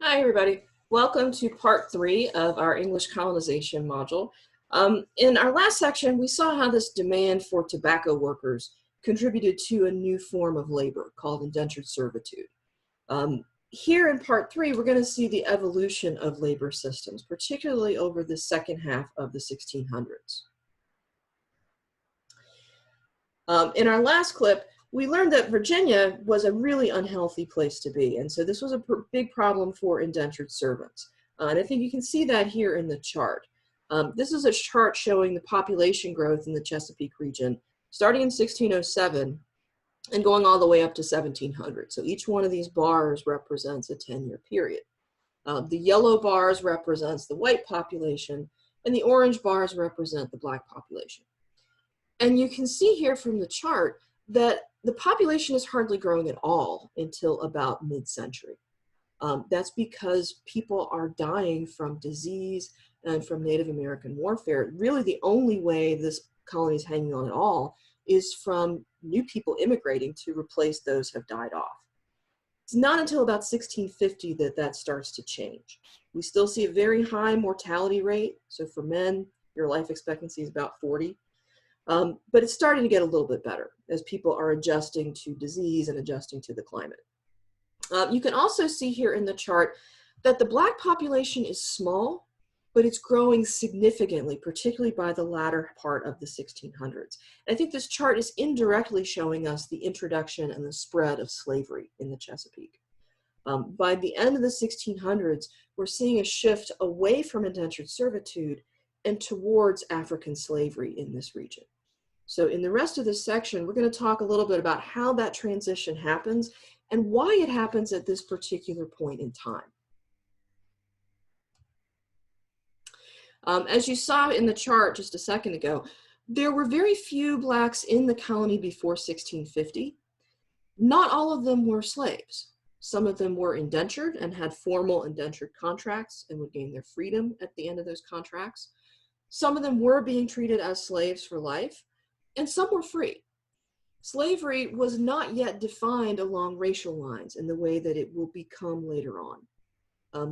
Hi, everybody. Welcome to part 3 of our English colonization module. In our last section, we saw how this demand for tobacco workers contributed to a new form of labor called indentured servitude. Here in part 3, we're going to see the evolution of labor systems, particularly over the second half of the 1600s. In our last clip, we learned that Virginia was a really unhealthy place to be, and so this was a big problem for indentured servants. And I think you can see that here in the chart. This is a chart showing the population growth in the Chesapeake region, starting in 1607 and going all the way up to 1700. So each one of these bars represents a 10-year period. The yellow bars represents the white population, and the orange bars represent the Black population. And you can see here from the chart that the population is hardly growing at all until about mid-century. That's because people are dying from disease and from Native American warfare. Really, the only way this colony is hanging on at all is from new people immigrating to replace those who have died off. It's not until about 1650 that that starts to change. We still see a very high mortality rate. So for men, your life expectancy is about 40. But it's starting to get a little bit better as people are adjusting to disease and adjusting to the climate. You can also see here in the chart that the Black population is small, but it's growing significantly, particularly by the latter part of the 1600s. I think this chart is indirectly showing us the introduction and the spread of slavery in the Chesapeake. By the end of the 1600s, we're seeing a shift away from indentured servitude and towards African slavery in this region. So in the rest of this section, we're going to talk a little bit about how that transition happens and why it happens at this particular point in time. As you saw in the chart just a second ago, there were very few Blacks in the colony before 1650. Not all of them were slaves. Some of them were indentured and had formal indentured contracts and would gain their freedom at the end of those contracts. Some of them were being treated as slaves for life, and some were free. Slavery was not yet defined along racial lines in the way that it will become later on.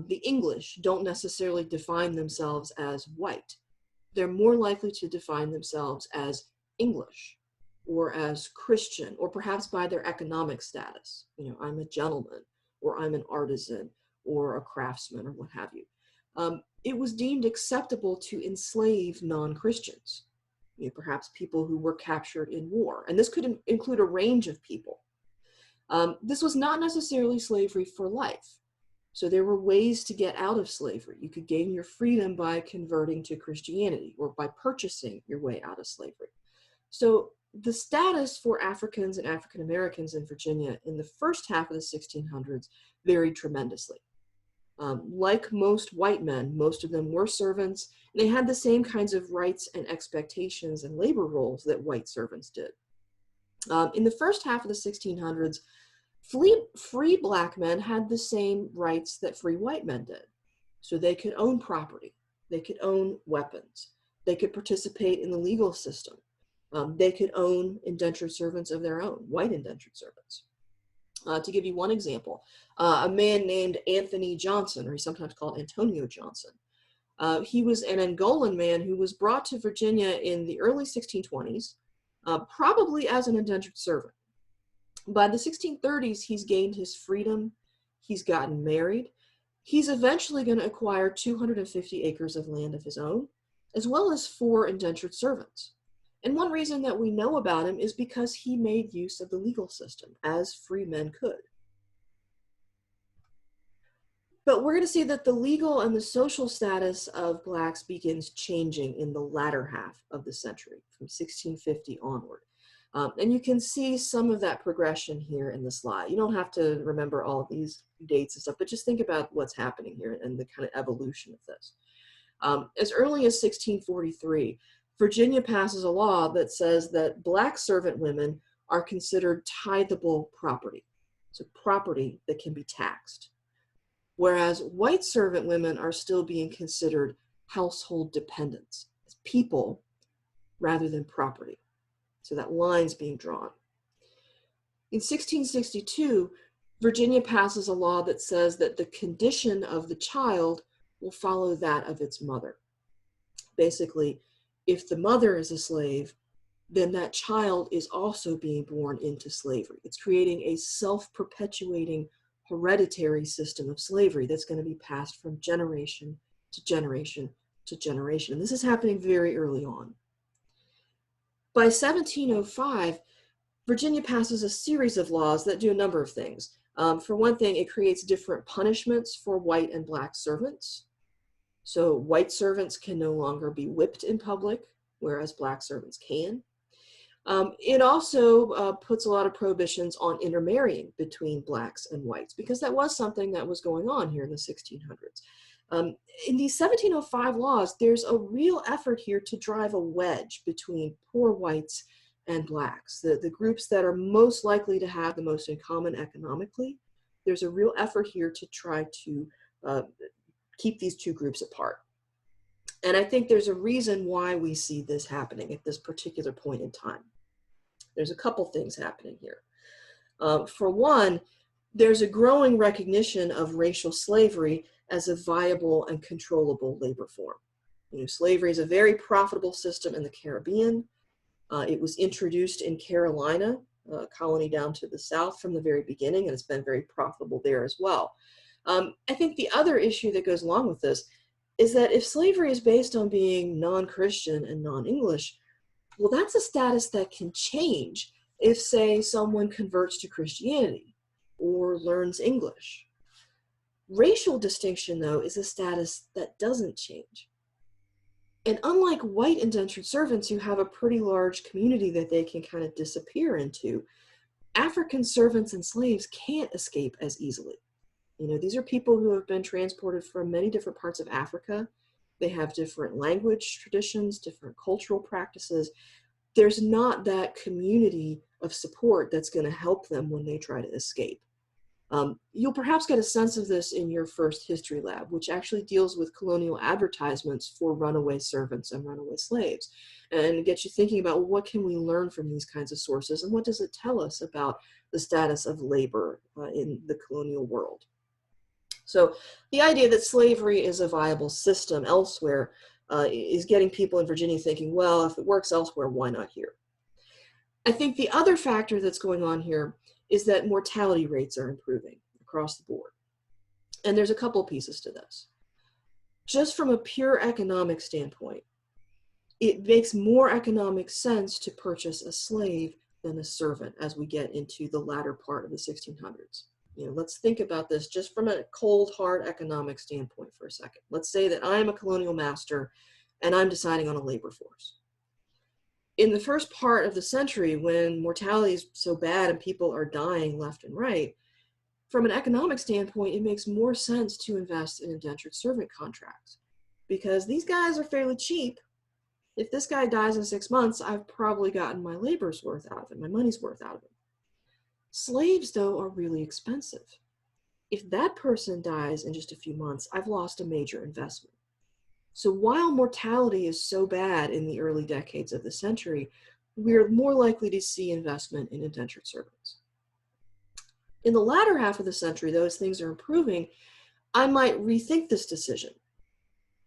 The English don't necessarily define themselves as white. They're more likely to define themselves as English or as Christian, or perhaps by their economic status. You know, I'm a gentleman, or I'm an artisan, or a craftsman, or what have you. It was deemed acceptable to enslave non-Christians, you know, perhaps people who were captured in war. And this could include a range of people. This was not necessarily slavery for life. So there were ways to get out of slavery. You could gain your freedom by converting to Christianity or by purchasing your way out of slavery. So the status for Africans and African Americans in Virginia in the first half of the 1600s varied tremendously. Like most white men, most of them were servants, and they had the same kinds of rights and expectations and labor roles that white servants did. In the first half of the 1600s, free Black men had the same rights that free white men did. So they could own property, they could own weapons, they could participate in the legal system, they could own indentured servants of their own, white indentured servants. To give you one example, a man named Anthony Johnson, or he's sometimes called Antonio Johnson. He was an Angolan man who was brought to Virginia in the early 1620s, probably as an indentured servant. By the 1630s, he's gained his freedom, he's gotten married, he's eventually going to acquire 250 acres of land of his own, as well as 4 indentured servants. And one reason that we know about him is because he made use of the legal system, as free men could. But we're going to see that the legal and the social status of Blacks begins changing in the latter half of the century, from 1650 onward. And you can see some of that progression here in the slide. You don't have to remember all of these dates and stuff, but just think about what's happening here and the kind of evolution of this. As early as 1643, Virginia passes a law that says that Black servant women are considered tithable property, so property that can be taxed, whereas white servant women are still being considered household dependents, as people rather than property. So that line's being drawn. In 1662, Virginia passes a law that says that the condition of the child will follow that of its mother. Basically, if the mother is a slave, then that child is also being born into slavery. It's creating a self-perpetuating hereditary system of slavery that's going to be passed from generation to generation to generation. And this is happening very early on. By 1705, Virginia passes a series of laws that do a number of things. For one thing, it creates different punishments for white and black servants. So white servants can no longer be whipped in public, whereas black servants can. It also puts a lot of prohibitions on intermarrying between blacks and whites, because that was something that was going on here in the 1600s. In these 1705 laws, there's a real effort here to drive a wedge between poor whites and blacks, the groups that are most likely to have the most in common economically. There's a real effort here to try to keep these two groups apart. And I think there's a reason why we see this happening at this particular point in time. There's a couple things happening here. For one, there's a growing recognition of racial slavery as a viable and controllable labor form. You know, slavery is a very profitable system in the Caribbean. It was introduced in Carolina, a colony down to the south from the very beginning, and it's been very profitable there as well. I think the other issue that goes along with this is that if slavery is based on being non-Christian and non-English, well, that's a status that can change if, say, someone converts to Christianity or learns English. Racial distinction, though, is a status that doesn't change. And unlike white indentured servants who have a pretty large community that they can kind of disappear into, African servants and slaves can't escape as easily. You know, these are people who have been transported from many different parts of Africa. They have different language traditions, different cultural practices. There's not that community of support that's going to help them when they try to escape. You'll perhaps get a sense of this in your first history lab, which actually deals with colonial advertisements for runaway servants and runaway slaves, and gets you thinking about, well, what can we learn from these kinds of sources, and what does it tell us about the status of labor in the colonial world? So the idea that slavery is a viable system elsewhere is getting people in Virginia thinking, well, if it works elsewhere, why not here? I think the other factor that's going on here is that mortality rates are improving across the board. And there's a couple pieces to this. Just from a pure economic standpoint, it makes more economic sense to purchase a slave than a servant as we get into the latter part of the 1600s. You know, let's think about this just from a cold, hard economic standpoint for a second. Let's say that I'm a colonial master and I'm deciding on a labor force. In the first part of the century, when mortality is so bad and people are dying left and right, from an economic standpoint, it makes more sense to invest in indentured servant contracts because these guys are fairly cheap. If this guy dies in 6 months, I've probably gotten my labor's worth out of it, my money's worth out of it. Slaves, though, are really expensive. If that person dies in just a few months, I've lost a major investment. So while mortality is so bad in the early decades of the century, we're more likely to see investment in indentured servants. In the latter half of the century, though, as things are improving, I might rethink this decision.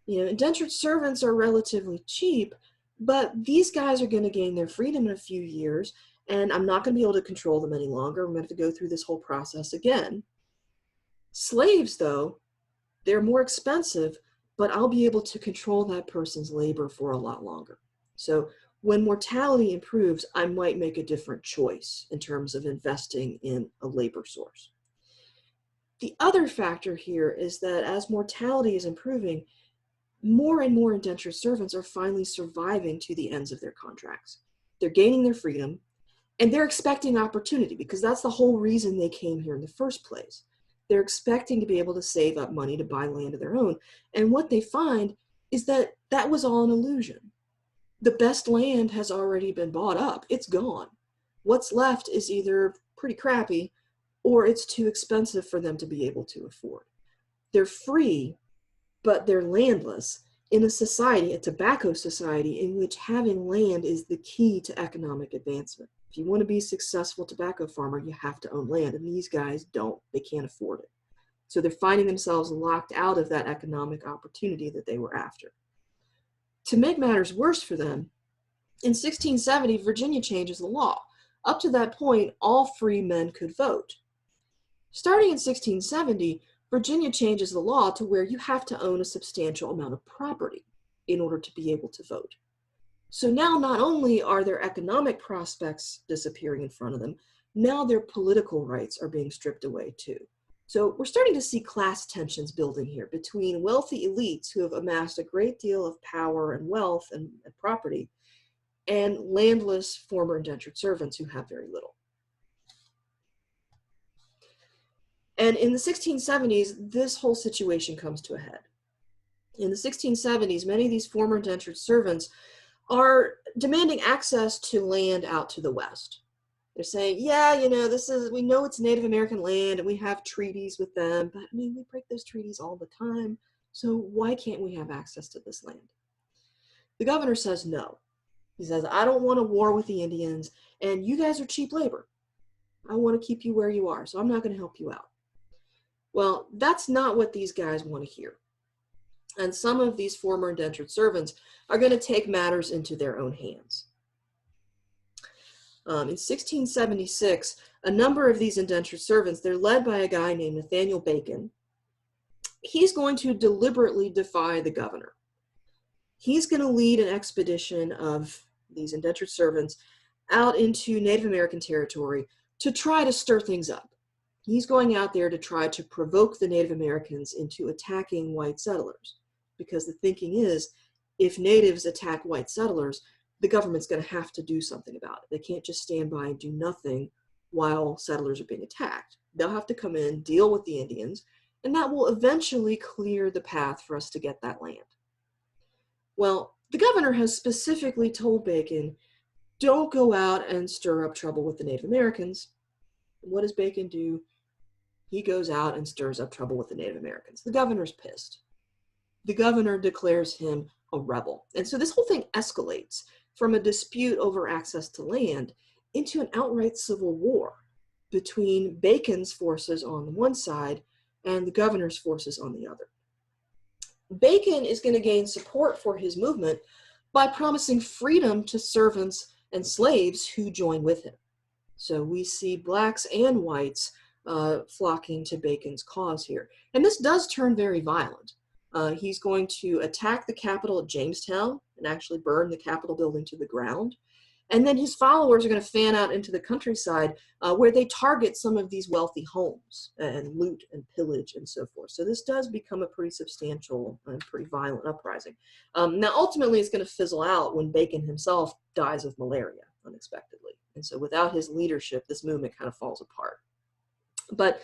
You know, indentured servants are relatively cheap, but these guys are going to gain their freedom in a few years, and I'm not going to be able to control them any longer. I'm going to have to go through this whole process again. Slaves, though, they're more expensive, but I'll be able to control that person's labor for a lot longer. So when mortality improves, I might make a different choice in terms of investing in a labor source. The other factor here is that as mortality is improving, more and more indentured servants are finally surviving to the ends of their contracts. They're gaining their freedom, and they're expecting opportunity because that's the whole reason they came here in the first place. They're expecting to be able to save up money to buy land of their own. And what they find is that that was all an illusion. The best land has already been bought up. It's gone. What's left is either pretty crappy or it's too expensive for them to be able to afford. They're free, but they're landless in a society, a tobacco society, in which having land is the key to economic advancement. If you want to be a successful tobacco farmer, you have to own land, and these guys don't. They can't afford it. So they're finding themselves locked out of that economic opportunity that they were after. To make matters worse for them, in 1670, Virginia changes the law. Up to that point, all free men could vote. Starting in 1670, Virginia changes the law to where you have to own a substantial amount of property in order to be able to vote. So now not only are their economic prospects disappearing in front of them, now their political rights are being stripped away too. So we're starting to see class tensions building here between wealthy elites who have amassed a great deal of power and wealth and property, and landless former indentured servants who have very little. And in the 1670s, this whole situation comes to a head. In the 1670s, many of these former indentured servants are demanding access to land out to the west. They're saying, yeah, we know it's Native American land and we have treaties with them, but I mean, we break those treaties all the time. So why can't we have access to this land? The governor says no. He says, I don't want a war with the Indians, and you guys are cheap labor. I want to keep you where you are, so I'm not going to help you out. Well, that's not what these guys want to hear. And some of these former indentured servants are going to take matters into their own hands. In 1676, a number of these indentured servants, they're led by a guy named Nathaniel Bacon. He's going to deliberately defy the governor. He's going to lead an expedition of these indentured servants out into Native American territory to try to stir things up. He's going out there to try to provoke the Native Americans into attacking white settlers, because the thinking is, if natives attack white settlers, the government's going to have to do something about it. They can't just stand by and do nothing while settlers are being attacked. They'll have to come in, deal with the Indians, and that will eventually clear the path for us to get that land. Well, the governor has specifically told Bacon, don't go out and stir up trouble with the Native Americans. What does Bacon do? He goes out and stirs up trouble with the Native Americans. The governor's pissed. The governor declares him a rebel. And so this whole thing escalates from a dispute over access to land into an outright civil war between Bacon's forces on the one side and the governor's forces on the other. Bacon is going to gain support for his movement by promising freedom to servants and slaves who join with him. So we see blacks and whites flocking to Bacon's cause here. And this does turn very violent. He's going to attack the Capitol at Jamestown and actually burn the Capitol building to the ground. And then his followers are going to fan out into the countryside where they target some of these wealthy homes and loot and pillage and so forth. So this does become a pretty substantial and pretty violent uprising. Now, ultimately, it's going to fizzle out when Bacon himself dies of malaria unexpectedly. And so without his leadership, this movement kind of falls apart. But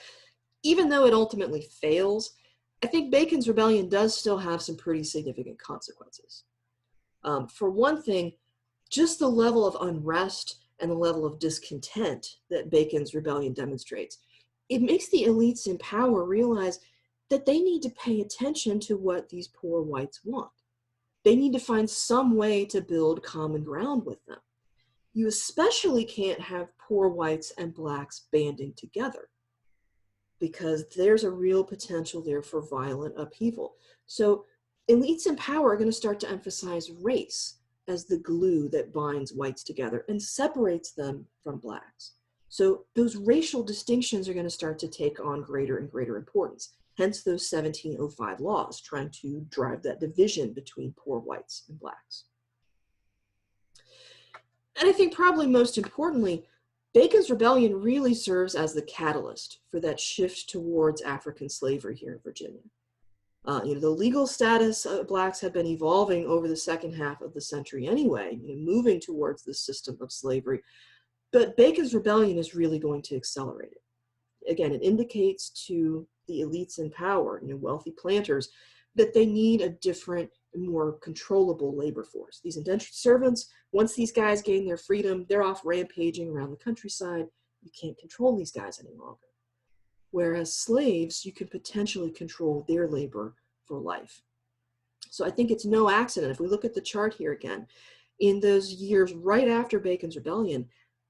even though it ultimately fails, I think Bacon's rebellion does still have some pretty significant consequences. For one thing, just the level of unrest and the level of discontent that Bacon's rebellion demonstrates, it makes the elites in power realize that they need to pay attention to what these poor whites want. They need to find some way to build common ground with them. You especially can't have poor whites and blacks banding together, because there's a real potential there for violent upheaval. So elites in power are going to start to emphasize race as the glue that binds whites together and separates them from blacks. So those racial distinctions are going to start to take on greater and greater importance. Hence those 1705 laws trying to drive that division between poor whites and blacks. And I think probably most importantly, Bacon's rebellion really serves as the catalyst for that shift towards African slavery here in Virginia. The legal status of blacks had been evolving over the second half of the century anyway, moving towards this system of slavery. But Bacon's rebellion is really going to accelerate it. Again, it indicates to the elites in power, wealthy planters, that they need a different, more controllable labor force. These indentured servants, once these guys gain their freedom, they're off rampaging around the countryside. You can't control these guys any longer. Whereas slaves, you can potentially control their labor for life. So I think it's no accident. If we look at the chart here again, in those years right after Bacon's rebellion,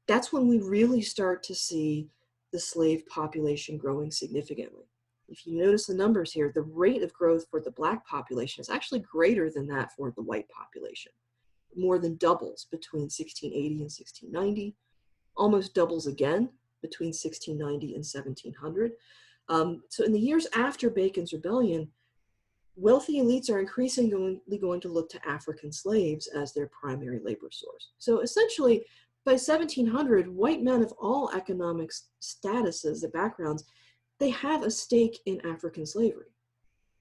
that's when we really start to see the slave population growing significantly. If you notice the numbers here, the rate of growth for the Black population is actually greater than that for the white population. More than doubles between 1680 and 1690, almost doubles again between 1690 and 1700. So in the years after Bacon's Rebellion, wealthy elites are increasingly going to look to African slaves as their primary labor source. So essentially, by 1700, white men of all economic statuses, the backgrounds, they have a stake in African slavery.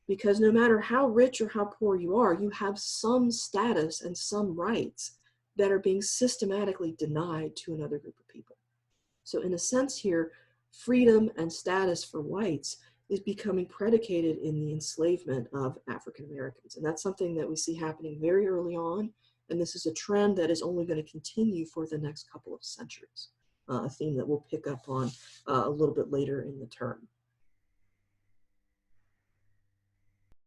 Because no matter how rich or how poor you are, you have some status and some rights that are being systematically denied to another group of people. So in a sense here, freedom and status for whites is becoming predicated in the enslavement of African Americans. And that's something that we see happening very early on. And this is a trend that is only going to continue for the next couple of centuries, a theme that we'll pick up on a little bit later in the term.